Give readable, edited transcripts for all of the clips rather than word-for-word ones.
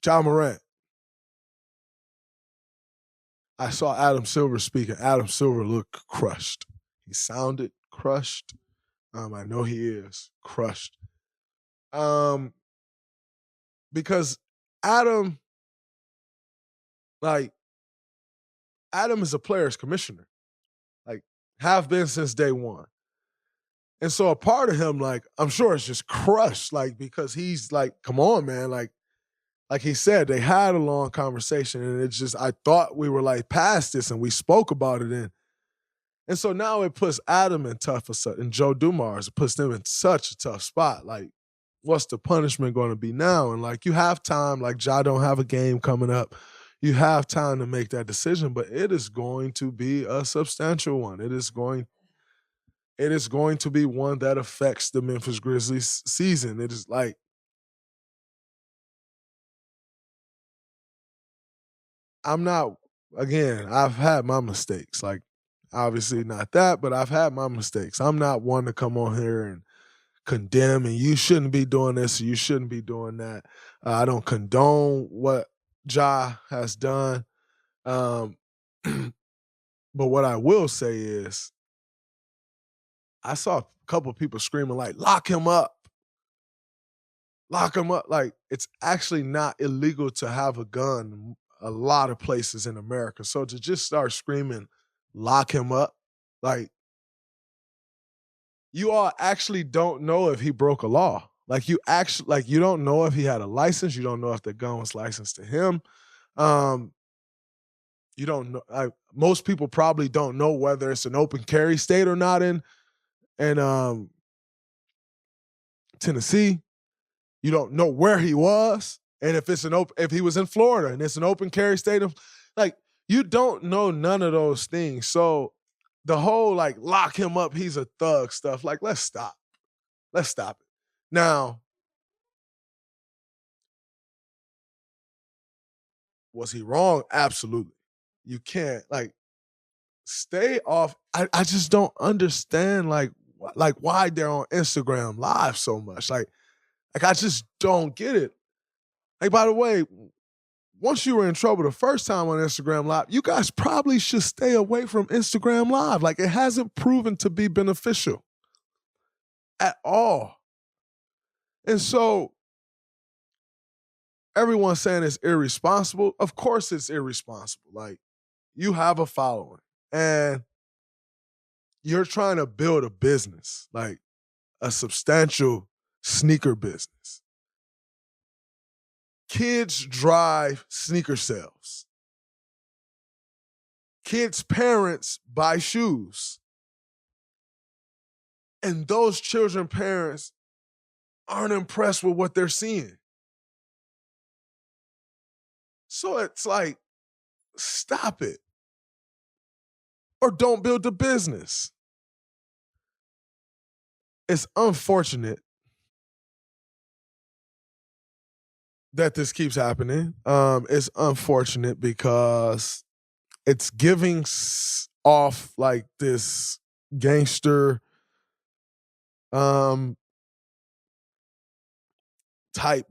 Ja Morant. I saw Adam Silver speaking. Adam Silver looked crushed. He sounded crushed. I know he is crushed. Um, because Adam, like, Adam is a player's commissioner. Like, have been since day one. And so a part of him, like, I'm sure it's just crushed, like, because he's like, come on, man. Like he said, they had a long conversation, and it's just I thought we were like past this and we spoke about it. And so now it puts Adam in and Joe Dumars, it puts them in such a tough spot. Like, what's the punishment going to be now? And like, you have time, like Ja don't have a game coming up. You have time to make that decision, but it is going to be a substantial one. It is going to be one that affects the Memphis Grizzlies season. It is like, I'm not, again, I've had my mistakes. Like, obviously not that, but I've had my mistakes. I'm not one to come on here and condemn and you shouldn't be doing this or you shouldn't be doing that. I don't condone what Ja has done. Um, but what I will say is I saw a couple of people screaming like, lock him up. Lock him up. Like, it's actually not illegal to have a gun a lot of places in America. So to just start screaming, lock him up, like, you all actually don't know if he broke a law. Like, you don't know if he had a license. You don't know if the gun was licensed to him. Um, you don't know. Most people probably don't know whether it's an open carry state or not in Tennessee. You don't know where he was, and if he was in Florida and it's an open carry state of, like, you don't know none of those things. So the whole like lock him up, he's a thug stuff. Like, let's stop. Let's stop it. Now, was he wrong? Absolutely. You can't like stay off. I just don't understand like why they're on Instagram live so much. Like I just don't get it. Like, by the way, once you were in trouble the first time on Instagram Live, you guys probably should stay away from Instagram Live. Like, it hasn't proven to be beneficial at all. And so everyone's saying it's irresponsible. Of course it's irresponsible. Like, you have a following and you're trying to build a business, like a substantial sneaker business. Kids drive sneaker sales. Kids' parents buy shoes. And those children parents aren't impressed with what they're seeing. So it's like, stop it. Or don't build the business. It's unfortunate that this keeps happening. It's unfortunate because it's giving off like this gangster type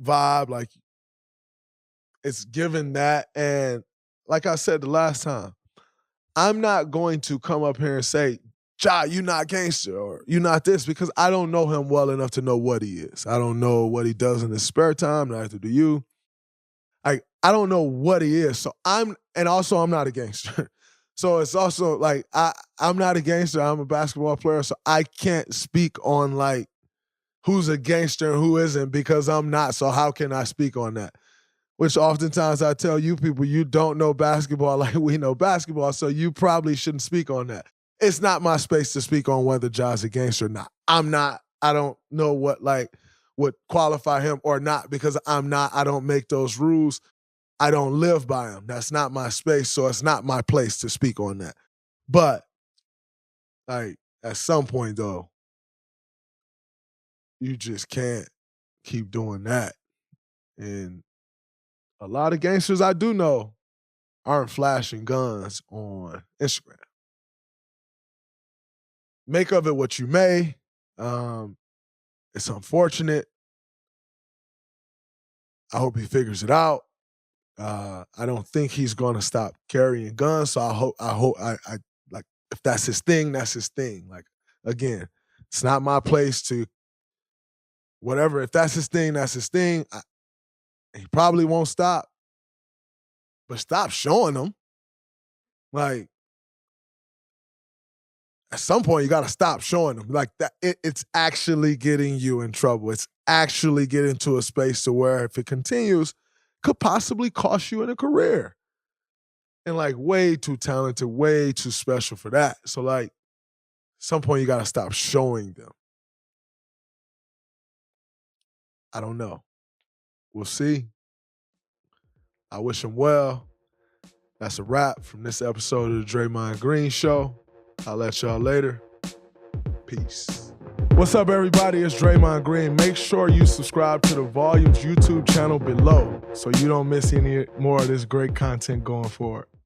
vibe. Like, it's giving that. And like I said the last time, I'm not going to come up here and say, Ja, you not gangster or you not this, because I don't know him well enough to know what he is. I don't know what he does in his spare time, neither do you. I don't know what he is. So I'm not a gangster. So it's also like I'm not a gangster. I'm a basketball player. So I can't speak on like who's a gangster and who isn't because I'm not. So how can I speak on that? Which oftentimes I tell you people, you don't know basketball like we know basketball, so you probably shouldn't speak on that. It's not my space to speak on whether Ja's a gangster or not. I'm not. I don't know what like would qualify him or not because I'm not. I don't make those rules. I don't live by them. That's not my space, so it's not my place to speak on that. But like at some point though, you just can't keep doing that. And a lot of gangsters I do know aren't flashing guns on Instagram. Make of it what you may. It's unfortunate. I hope he figures it out. I don't think he's going to stop carrying guns. So I like, if that's his thing, that's his thing. Like, again, it's not my place to whatever. If that's his thing, that's his thing. He probably won't stop, but stop showing them. Like, at some point, you got to stop showing them. Like, that, it's actually getting you in trouble. It's actually getting to a space to where if it continues, could possibly cost you in a career. And like, way too talented, way too special for that. So like, at some point, you got to stop showing them. I don't know. We'll see. I wish him well. That's a wrap from this episode of the Draymond Green Show. I'll let y'all later. Peace. What's up, everybody? It's Draymond Green. Make sure you subscribe to the Volumes YouTube channel below so you don't miss any more of this great content going forward.